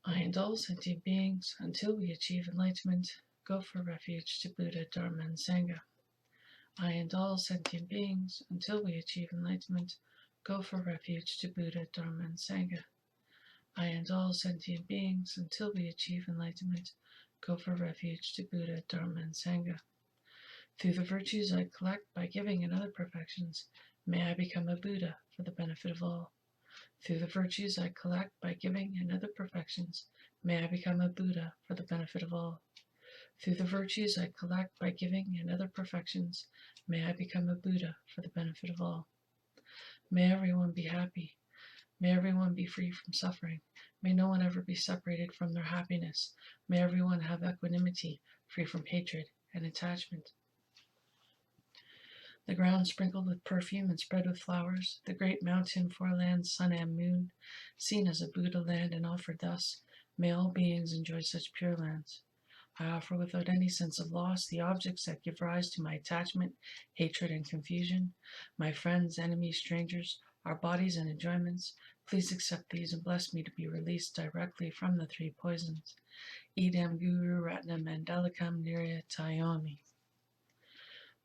I and all sentient beings, until we achieve enlightenment, go for refuge to Buddha, Dharma, and Sangha. I and all sentient beings, until we achieve enlightenment, go for refuge to Buddha, Dharma, and Sangha. I and all sentient beings, until we achieve enlightenment, go for refuge to Buddha, Dharma, and Sangha. Through the virtues I collect by giving and other perfections, may I become a Buddha for the benefit of all. Through the virtues I collect by giving and other perfections, may I become a Buddha for the benefit of all. Through the virtues I collect by giving and other perfections, may I become a Buddha for the benefit of all. May everyone be happy. May everyone be free from suffering. May no one ever be separated from their happiness. May everyone have equanimity, free from hatred and attachment. The ground sprinkled with perfume and spread with flowers, the great mountain, four lands, sun and moon, seen as a Buddha land and offered thus, may all beings enjoy such pure lands. I offer without any sense of loss the objects that give rise to my attachment, hatred, and confusion, my friends, enemies, strangers, our bodies and enjoyments. Please accept these and bless me to be released directly from the three poisons. Idam Guru Ratna Mandalikam Niryatayami.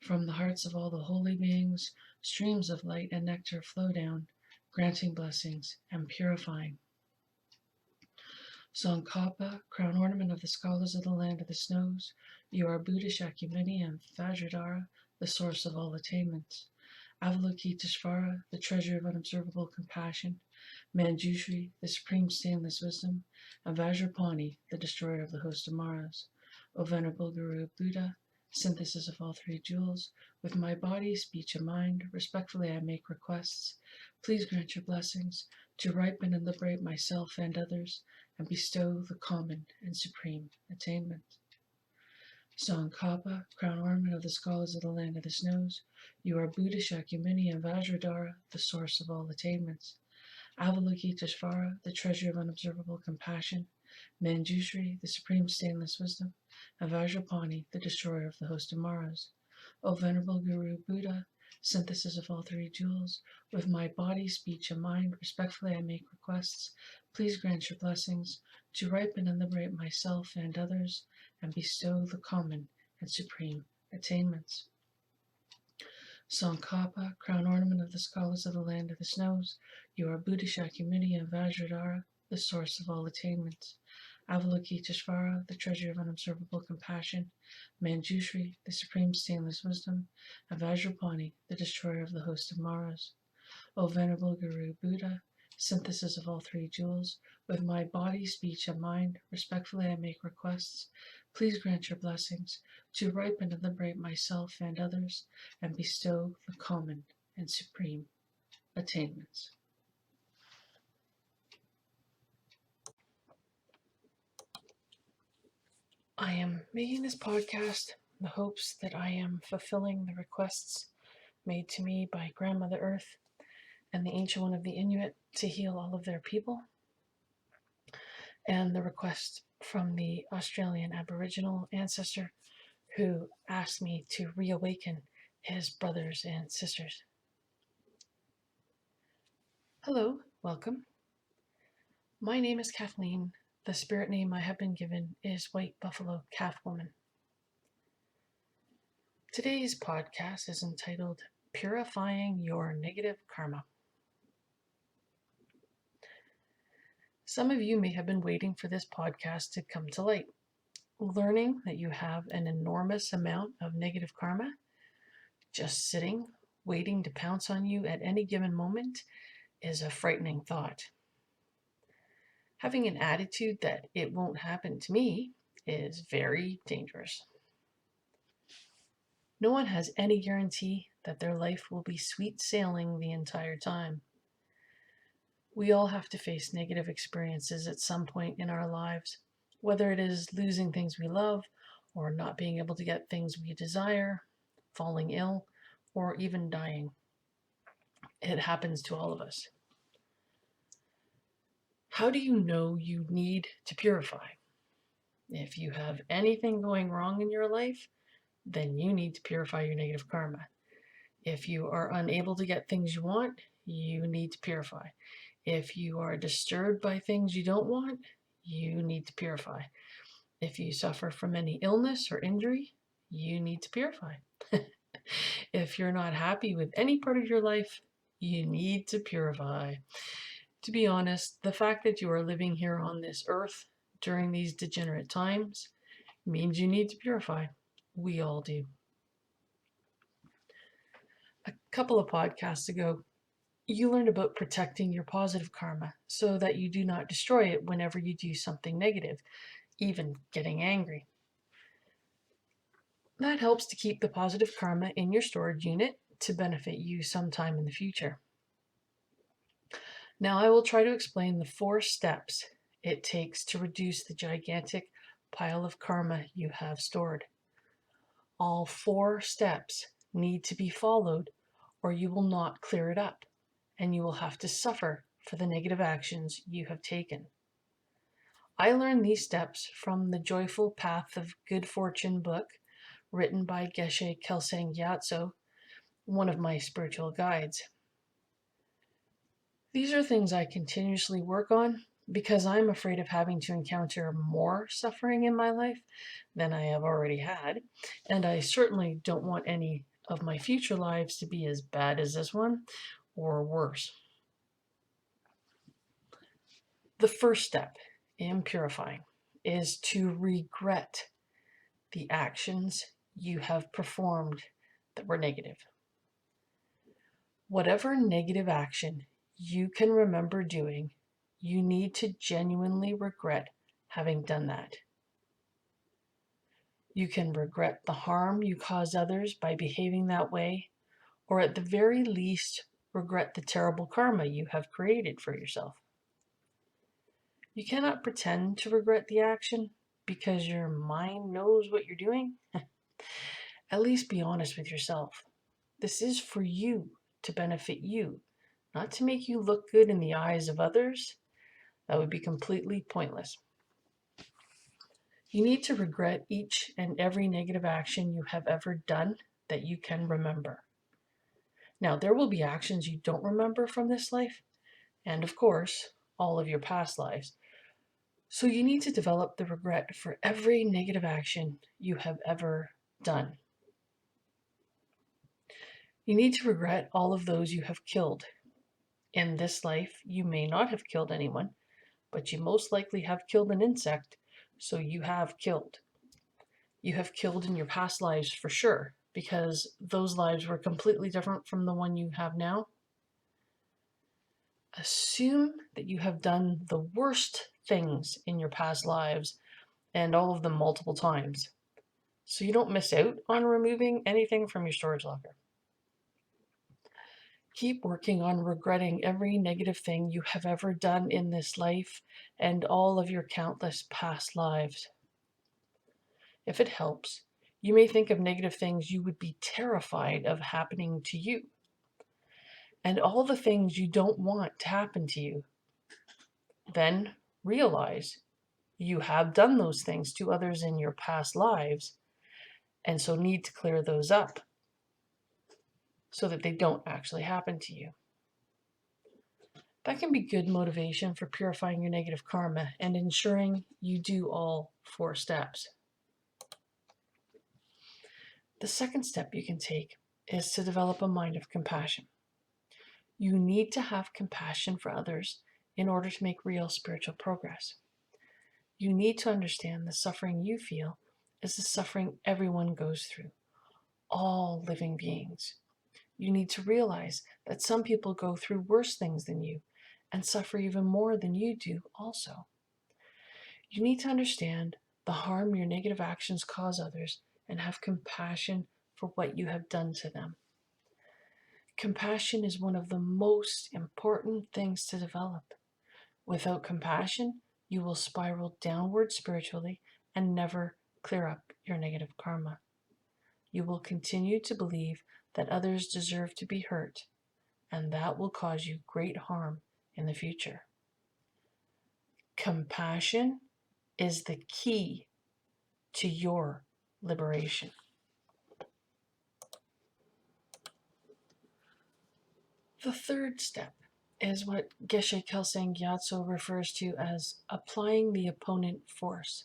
From the hearts of all the holy beings, streams of light and nectar flow down, granting blessings and purifying. Tsongkhapa, crown ornament of the scholars of the land of the snows, you are Buddha Shakyamuni and Vajradhara, the source of all attainments. Avalokiteshvara, the treasure of unobservable compassion, Manjushri, the supreme stainless wisdom, and Vajrapani, the destroyer of the host of Maras. O Venerable Guru Buddha, synthesis of all three jewels, with my body, speech, and mind, respectfully I make requests. Please grant your blessings to ripen and liberate myself and others, and bestow the common and supreme attainment. Tsongkhapa, crown ornament of the scholars of the land of the snows, you are Buddha Shakyamuni and Vajradhara, the source of all attainments. Avalokiteshvara, the treasure of unobservable compassion, Manjushri, the supreme stainless wisdom, and Vajrapani, the destroyer of the host of Maras. O Venerable Guru Buddha, synthesis of all three jewels, with my body, speech, and mind, respectfully I make requests. Please grant your blessings to ripen and liberate myself and others, and bestow the common and supreme attainments. Tsongkhapa, crown ornament of the scholars of the land of the snows, you are Buddha Shakyamuni and Vajradhara, the source of all attainments. Avalokiteshvara, the treasure of unobservable compassion, Manjushri, the supreme stainless wisdom, and Vajrapani, the destroyer of the host of Maras. O Venerable Guru Buddha, synthesis of all three jewels, with my body, speech, and mind, respectfully I make requests. Please grant your blessings to ripen and liberate myself and others, and bestow the common and supreme attainments. I am making this podcast in the hopes that I am fulfilling the requests made to me by Grandmother Earth and the Ancient One of the Inuit to heal all of their people, and the request from the Australian Aboriginal ancestor who asked me to reawaken his brothers and sisters. Hello, welcome. My name is Kathleen. The spirit name I have been given is White Buffalo Calf Woman. Today's podcast is entitled Purifying Your Negative Karma. Some of you may have been waiting for this podcast to come to light. Learning that you have an enormous amount of negative karma just sitting, waiting to pounce on you at any given moment is a frightening thought. Having an attitude that it won't happen to me is very dangerous. No one has any guarantee that their life will be sweet sailing the entire time. We all have to face negative experiences at some point in our lives, whether it is losing things we love, or not being able to get things we desire, falling ill, or even dying. It happens to all of us. How do you know you need to purify? If you have anything going wrong in your life, then you need to purify your negative karma. If you are unable to get things you want, you need to purify. If you are disturbed by things you don't want, you need to purify. If you suffer from any illness or injury, you need to purify. If you're not happy with any part of your life, you need to purify. To be honest, the fact that you are living here on this earth during these degenerate times means you need to purify. We all do. A couple of podcasts ago, you learned about protecting your positive karma so that you do not destroy it whenever you do something negative, even getting angry. That helps to keep the positive karma in your storage unit to benefit you sometime in the future. Now I will try to explain the 4 steps it takes to reduce the gigantic pile of karma you have stored. All 4 steps need to be followed or you will not clear it up, and you will have to suffer for the negative actions you have taken. I learned these steps from the Joyful Path of Good Fortune book written by Geshe Kelsang Gyatso, one of my spiritual guides. These are things I continuously work on because I'm afraid of having to encounter more suffering in my life than I have already had, and I certainly don't want any of my future lives to be as bad as this one or worse. The first step in purifying is to regret the actions you have performed that were negative. Whatever negative action you can remember doing, you need to genuinely regret having done that. You can regret the harm you caused others by behaving that way, or at the very least, regret the terrible karma you have created for yourself. You cannot pretend to regret the action because your mind knows what you're doing. At least be honest with yourself. This is for you, to benefit you, not to make you look good in the eyes of others. That would be completely pointless. You need to regret each and every negative action you have ever done that you can remember. Now, there will be actions you don't remember from this life, and of course, all of your past lives. So you need to develop the regret for every negative action you have ever done. You need to regret all of those you have killed. In this life, you may not have killed anyone, but you most likely have killed an insect, so you have killed. You have killed in your past lives for sure, because those lives were completely different from the one you have now. Assume that you have done the worst things in your past lives, and all of them multiple times, so you don't miss out on removing anything from your storage locker. Keep working on regretting every negative thing you have ever done in this life and all of your countless past lives. If it helps, you may think of negative things you would be terrified of happening to you, and all the things you don't want to happen to you. Then realize you have done those things to others in your past lives, and so need to clear those up so that they don't actually happen to you. That can be good motivation for purifying your negative karma and ensuring you do all 4 steps. The second step you can take is to develop a mind of compassion. You need to have compassion for others in order to make real spiritual progress. You need to understand the suffering you feel is the suffering everyone goes through, all living beings. You need to realize that some people go through worse things than you and suffer even more than you do also. You need to understand the harm your negative actions cause others and have compassion for what you have done to them. Compassion is one of the most important things to develop. Without compassion, you will spiral downward spiritually and never clear up your negative karma. You will continue to believe that others deserve to be hurt, and that will cause you great harm in the future. Compassion is the key to your liberation. The third step is what Geshe Kelsang Gyatso refers to as applying the opponent force.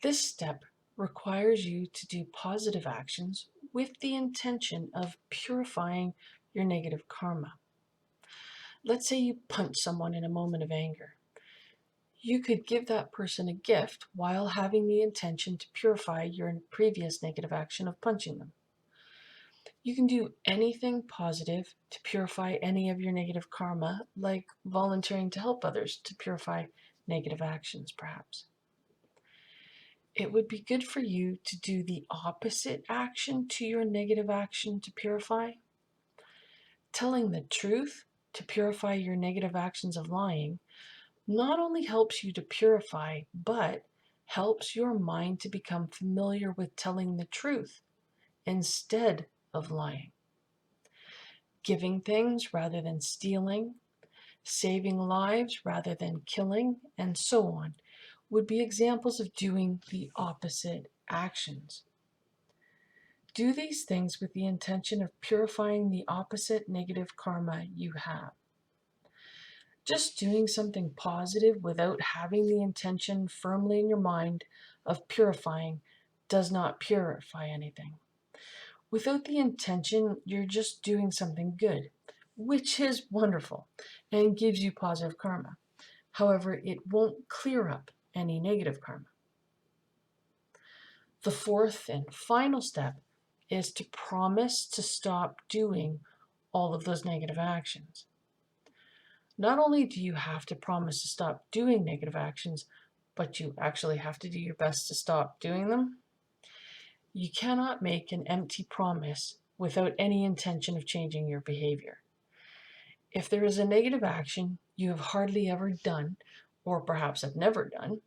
This step requires you to do positive actions with the intention of purifying your negative karma. Let's say you punch someone in a moment of anger. You could give that person a gift while having the intention to purify your previous negative action of punching them. You can do anything positive to purify any of your negative karma, like volunteering to help others to purify negative actions, perhaps. It would be good for you to do the opposite action to your negative action to purify. Telling the truth to purify your negative actions of lying not only helps you to purify, but helps your mind to become familiar with telling the truth instead of lying. Giving things rather than stealing, saving lives rather than killing, and so on, would be examples of doing the opposite actions. Do these things with the intention of purifying the opposite negative karma you have. Just doing something positive without having the intention firmly in your mind of purifying does not purify anything. Without the intention, you're just doing something good, which is wonderful and gives you positive karma. However, it won't clear up any negative karma. The fourth and final step is to promise to stop doing all of those negative actions. Not only do you have to promise to stop doing negative actions, but you actually have to do your best to stop doing them. You cannot make an empty promise without any intention of changing your behavior. If there is a negative action you have hardly ever done, or perhaps have never done,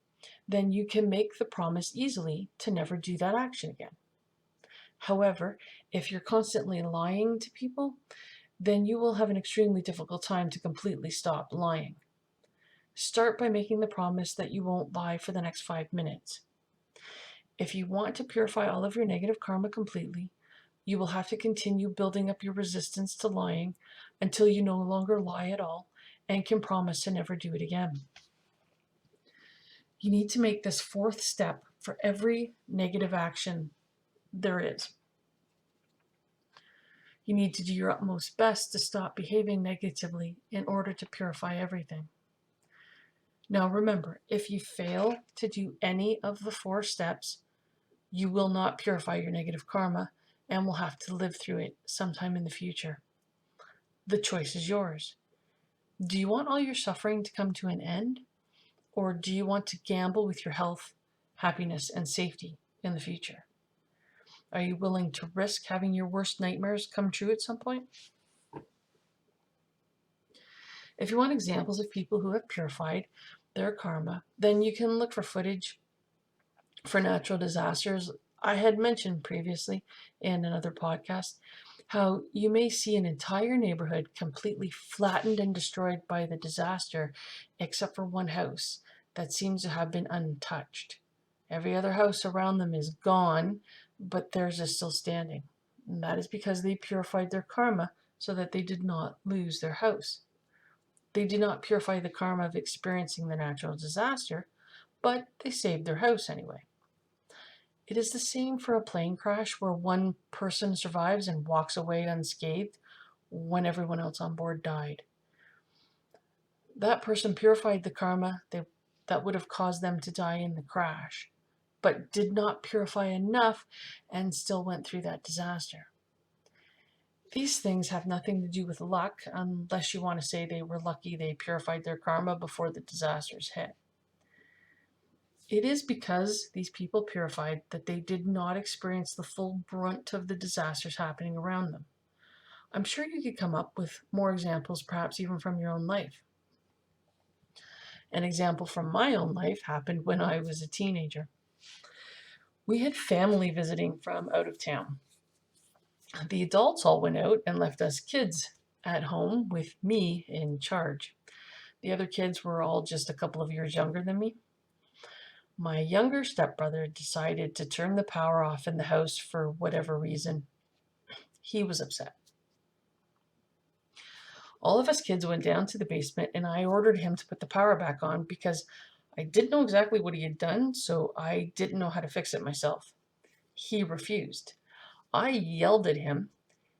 then you can make the promise easily to never do that action again. However, if you're constantly lying to people, then you will have an extremely difficult time to completely stop lying. Start by making the promise that you won't lie for the next 5 minutes. If you want to purify all of your negative karma completely, you will have to continue building up your resistance to lying until you no longer lie at all and can promise to never do it again. You need to make this fourth step for every negative action there is. You need to do your utmost best to stop behaving negatively in order to purify everything. Now remember, if you fail to do any of the 4 steps, you will not purify your negative karma and will have to live through it sometime in the future. The choice is yours. Do you want all your suffering to come to an end? Or do you want to gamble with your health, happiness, and safety in the future? Are you willing to risk having your worst nightmares come true at some point? If you want examples of people who have purified their karma, then you can look for footage for natural disasters. I had mentioned previously in another podcast how you may see an entire neighborhood completely flattened and destroyed by the disaster, except for one house that seems to have been untouched. Every other house around them is gone, but theirs is still standing. And that is because they purified their karma so that they did not lose their house. They did not purify the karma of experiencing the natural disaster, but they saved their house anyway. It is the same for a plane crash where one person survives and walks away unscathed when everyone else on board died. That person purified the karma that would have caused them to die in the crash, but did not purify enough and still went through that disaster. These things have nothing to do with luck, unless you want to say they were lucky they purified their karma before the disasters hit. It is because these people purified that they did not experience the full brunt of the disasters happening around them. I'm sure you could come up with more examples, perhaps even from your own life. An example from my own life happened when I was a teenager. We had family visiting from out of town. The adults all went out and left us kids at home with me in charge. The other kids were all just a couple of years younger than me. My younger stepbrother decided to turn the power off in the house for whatever reason. He was upset. All of us kids went down to the basement and I ordered him to put the power back on because I didn't know exactly what he had done, so I didn't know how to fix it myself. He refused. I yelled at him.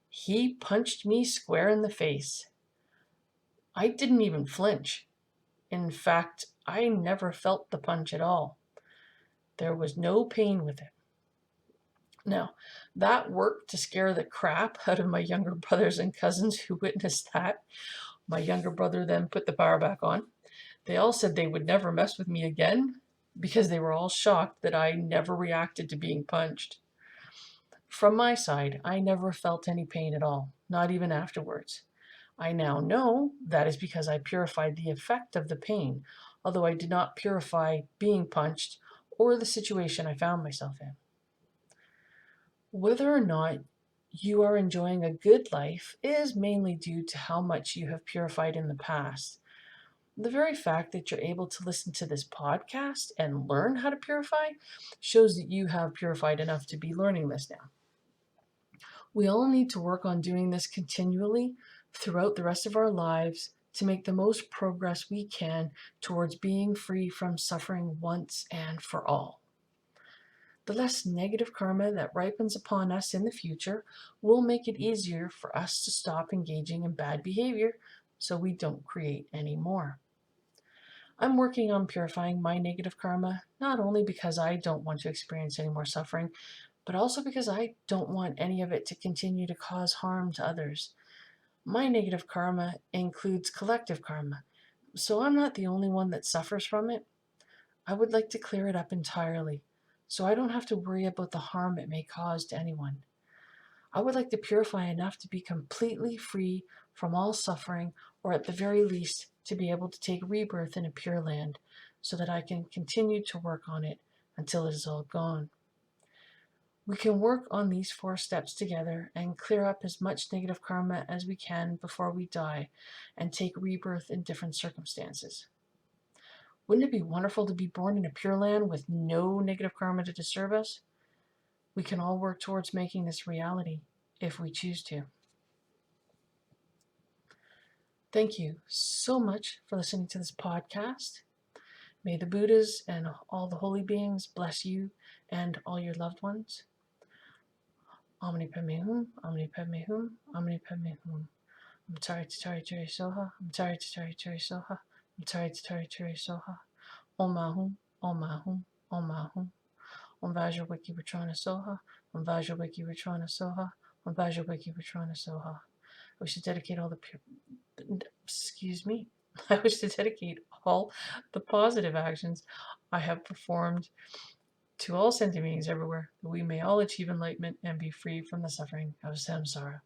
He punched me square in the face. I didn't even flinch. In fact, I never felt the punch at all. There was no pain with it. Now, that worked to scare the crap out of my younger brothers and cousins who witnessed that. My younger brother then put the power back on. They all said they would never mess with me again because they were all shocked that I never reacted to being punched. From my side, I never felt any pain at all, not even afterwards. I now know that is because I purified the effect of the pain, although I did not purify being punched or the situation I found myself in. Whether or not you are enjoying a good life is mainly due to how much you have purified in the past. The very fact that you're able to listen to this podcast and learn how to purify shows that you have purified enough to be learning this now. We all need to work on doing this continually throughout the rest of our lives to make the most progress we can towards being free from suffering once and for all. The less negative karma that ripens upon us in the future will make it easier for us to stop engaging in bad behavior so we don't create any more. I'm working on purifying my negative karma, not only because I don't want to experience any more suffering, but also because I don't want any of it to continue to cause harm to others. My negative karma includes collective karma, so I'm not the only one that suffers from it. I would like to clear it up entirely, so I don't have to worry about the harm it may cause to anyone. I would like to purify enough to be completely free from all suffering, or at the very least, to be able to take rebirth in a pure land, so that I can continue to work on it until it is all gone. We can work on these 4 steps together and clear up as much negative karma as we can before we die and take rebirth in different circumstances. Wouldn't it be wonderful to be born in a pure land with no negative karma to disturb us? We can all work towards making this reality if we choose to. Thank you so much for listening to this podcast. May the Buddhas and all the holy beings bless you and all your loved ones. Omni Padme Hum, Omni Padme Hum, Omni Padme Hum. Mtari Tatari Turi Soha, Mtari Tatari Turi Soha, Mtari Tatari Turi Soha. Om Mahum, Om Mahum, Om Mahum. Om Vajra Wiki Vitrana Soha, Om Vajra Wiki Vitrana Soha, Om Vajra Wiki Vitrana Soha. I wish to dedicate all the I wish to dedicate all the positive actions I have performed to all sentient beings everywhere, that we may all achieve enlightenment and be free from the suffering of samsara.